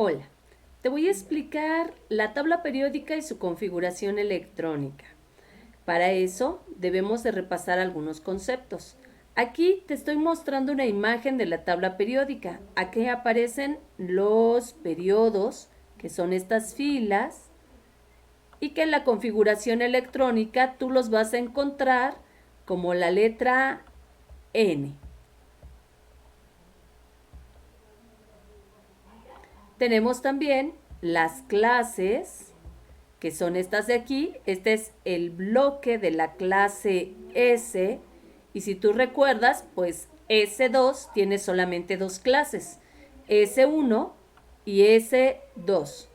Hola, te voy a explicar la tabla periódica y su configuración electrónica. Para eso debemos de repasar algunos conceptos. Aquí te estoy mostrando una imagen de la tabla periódica. Aquí aparecen los periodos, que son estas filas, y que en la configuración electrónica tú los vas a encontrar como la letra N. Tenemos también las clases, que son estas de aquí. Este es el bloque de la clase S. Y si tú recuerdas, pues S2 tiene solamente dos clases, S1 y S2.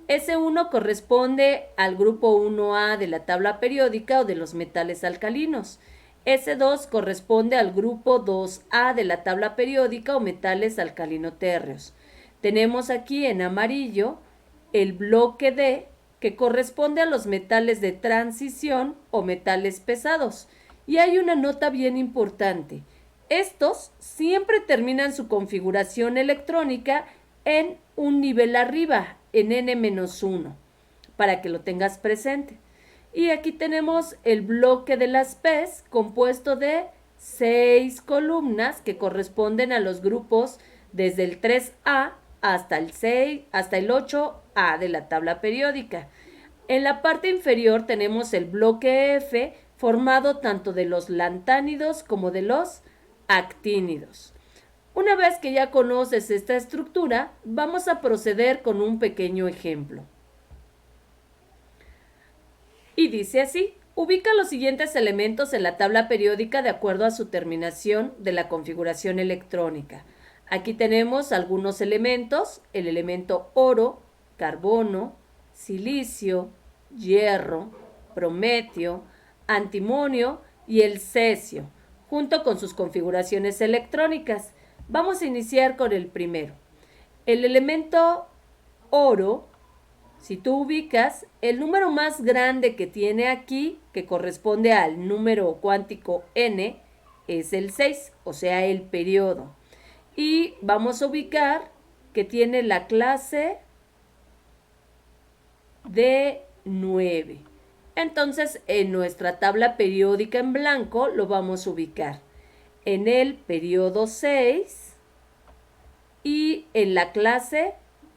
S1 corresponde al grupo 1A de la tabla periódica o de los metales alcalinos. S2 corresponde al grupo 2A de la tabla periódica o metales alcalino-térreos. Tenemos aquí en amarillo el bloque D, que corresponde a los metales de transición o metales pesados. Y hay una nota bien importante. Estos siempre terminan su configuración electrónica en un nivel arriba, en N-1, para que lo tengas presente. Y aquí tenemos el bloque de las P's compuesto de 6 columnas que corresponden a los grupos desde el 3A hasta el 6, hasta el 8A de la tabla periódica. En la parte inferior tenemos el bloque F formado tanto de los lantánidos como de los actínidos. Una vez que ya conoces esta estructura, vamos a proceder con un pequeño ejemplo. Y dice así: ubica los siguientes elementos en la tabla periódica de acuerdo a su terminación de la configuración electrónica. Aquí tenemos algunos elementos: el elemento oro, carbono, silicio, hierro, prometio, antimonio y el cesio, junto con sus configuraciones electrónicas. Vamos a iniciar con el primero. El elemento oro, si tú ubicas, el número más grande que tiene aquí, que corresponde al número cuántico n, es el 6, o sea, el periodo. Y vamos a ubicar que tiene la clase de 9. Entonces, en nuestra tabla periódica en blanco lo vamos a ubicar en el periodo 6 y en la clase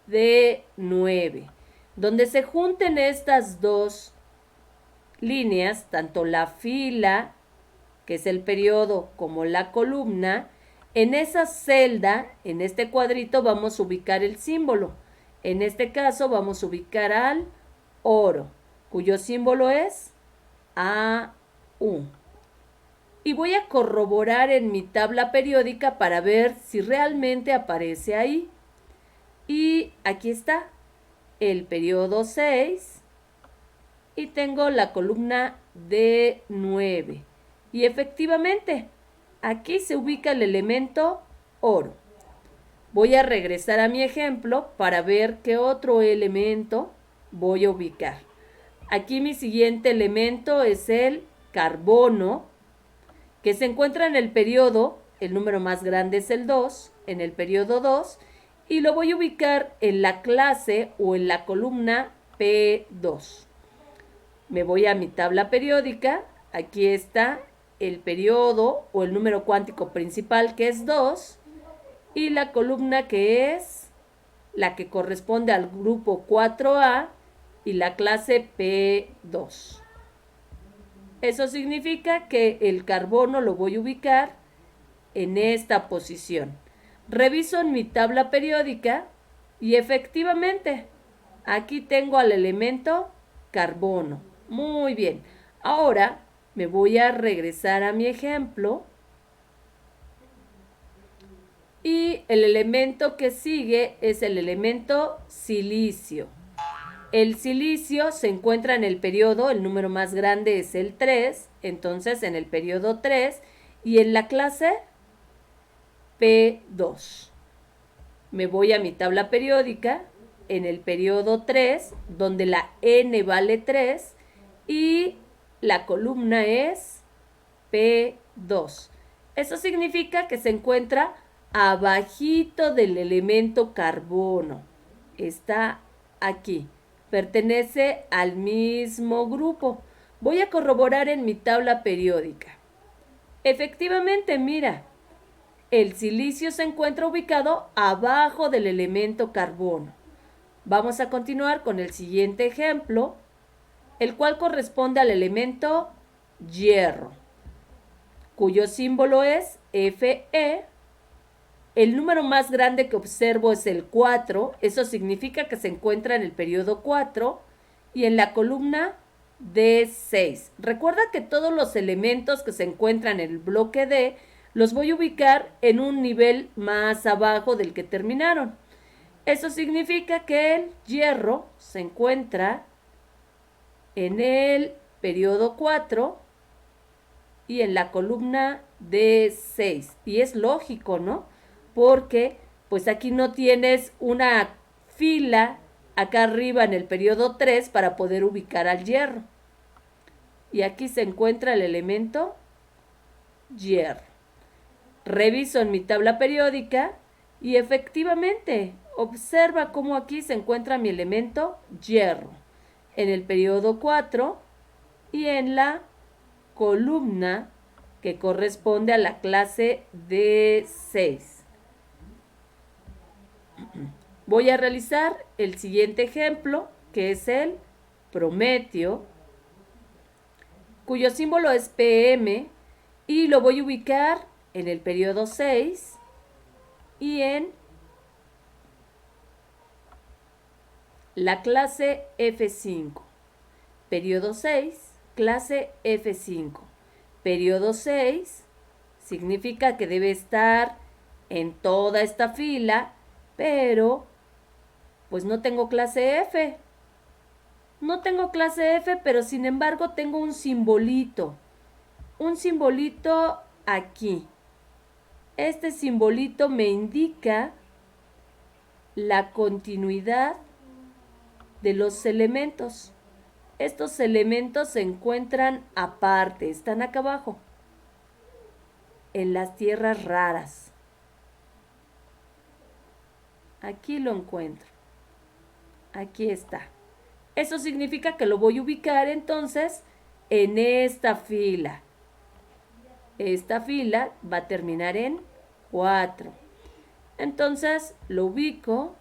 de 9. Donde se junten estas dos líneas, tanto la fila, que es el periodo, como la columna, en esa celda, en este cuadrito, vamos a ubicar el símbolo. En este caso vamos a ubicar al oro, cuyo símbolo es AU. Y voy a corroborar en mi tabla periódica para ver si realmente aparece ahí. Y aquí está el periodo 6 y tengo la columna de 9. Y efectivamente, aquí se ubica el elemento oro. Voy a regresar a mi ejemplo para ver qué otro elemento voy a ubicar. Aquí mi siguiente elemento es el carbono, que se encuentra en el periodo, el número más grande es el 2, en el periodo 2, y lo voy a ubicar en la clase o en la columna P2. Me voy a mi tabla periódica, aquí está el periodo o el número cuántico principal, que es 2, y la columna que es la que corresponde al grupo 4A y la clase P2. Eso significa que el carbono lo voy a ubicar en esta posición. Reviso en mi tabla periódica y efectivamente aquí tengo al elemento carbono. Muy bien. Ahora me voy a regresar a mi ejemplo y el elemento que sigue es el elemento silicio. El silicio se encuentra en el periodo, el número más grande es el 3, entonces en el periodo 3 y en la clase P2. Me voy a mi tabla periódica en el periodo 3, donde la N vale 3 y la columna es P2. Eso significa que se encuentra abajito del elemento carbono. Está aquí. Pertenece al mismo grupo. Voy a corroborar en mi tabla periódica. Efectivamente, mira, el silicio se encuentra ubicado abajo del elemento carbono. Vamos a continuar con el siguiente ejemplo, el cual corresponde al elemento hierro, cuyo símbolo es Fe. El número más grande que observo es el 4, eso significa que se encuentra en el periodo 4 y en la columna D6. Recuerda que todos los elementos que se encuentran en el bloque D los voy a ubicar en un nivel más abajo del que terminaron. Eso significa que el hierro se encuentra en el periodo 4 y en la columna D6. Y es lógico, ¿no? Porque pues aquí no tienes una fila acá arriba en el periodo 3 para poder ubicar al hierro. Y aquí se encuentra el elemento hierro. Reviso en mi tabla periódica y efectivamente observa cómo aquí se encuentra mi elemento hierro en el periodo 4 y en la columna que corresponde a la clase D6. Voy a realizar el siguiente ejemplo, que es el prometio, cuyo símbolo es PM, y lo voy a ubicar en el periodo 6 y en la clase F5. Periodo 6, clase F5. Periodo 6 significa que debe estar en toda esta fila, pero pues no tengo clase F. No tengo clase F, pero sin embargo tengo un simbolito. Un simbolito aquí. Este simbolito me indica la continuidad de los elementos. Estos elementos se encuentran aparte, están acá abajo, en las tierras raras. Aquí lo encuentro. Aquí está. Eso significa que lo voy a ubicar entonces en esta fila. Esta fila va a terminar en 4. Entonces lo ubico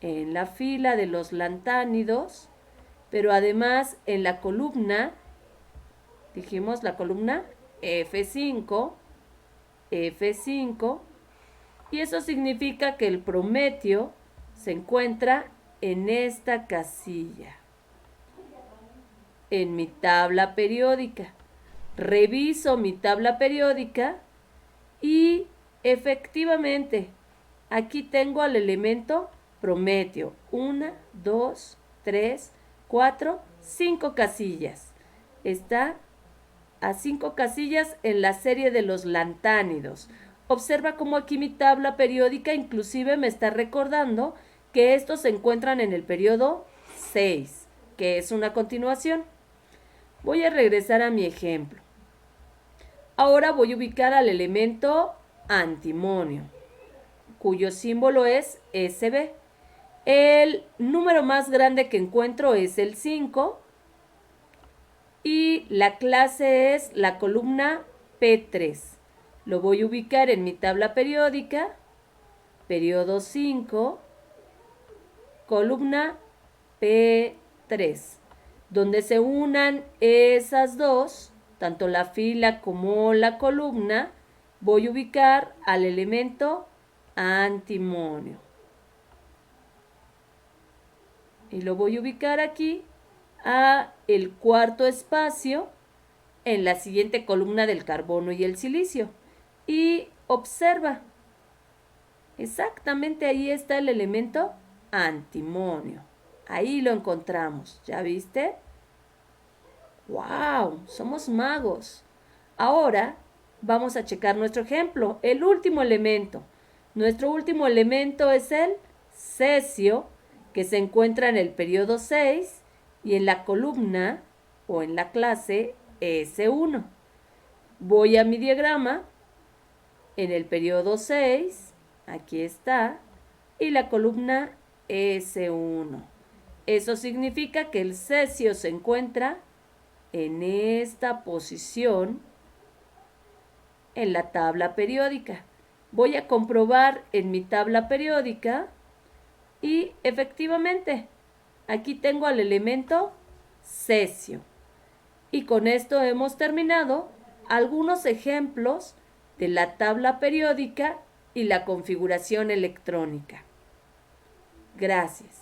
en la fila de los lantánidos, pero además en la columna, dijimos la columna F5, F5, y eso significa que el prometio se encuentra en esta casilla, en mi tabla periódica. Reviso mi tabla periódica y efectivamente aquí tengo al elemento prometio. 1, 2, 3, 4, 5 casillas. Está a 5 casillas en la serie de los lantánidos. Observa cómo aquí mi tabla periódica inclusive me está recordando que estos se encuentran en el periodo 6, que es una continuación. Voy a regresar a mi ejemplo. Ahora voy a ubicar al elemento antimonio, cuyo símbolo es Sb. El número más grande que encuentro es el 5 y la clase es la columna P3. Lo voy a ubicar en mi tabla periódica, periodo 5, columna P3. Donde se unan esas dos, tanto la fila como la columna, voy a ubicar al elemento antimonio. Y lo voy a ubicar aquí a el cuarto espacio en la siguiente columna del carbono y el silicio. Y observa, exactamente ahí está el elemento antimonio. Ahí lo encontramos, ¿ya viste? ¡Wow! Somos magos. Ahora vamos a checar nuestro ejemplo, el último elemento. Nuestro último elemento es el cesio, que se encuentra en el periodo 6 y en la columna o en la clase S1. Voy a mi diagrama, en el periodo 6, aquí está, y la columna S1. Eso significa que el cesio se encuentra en esta posición en la tabla periódica. Voy a comprobar en mi tabla periódica y efectivamente aquí tengo al elemento cesio. Y con esto hemos terminado algunos ejemplos de la tabla periódica y la configuración electrónica. Gracias.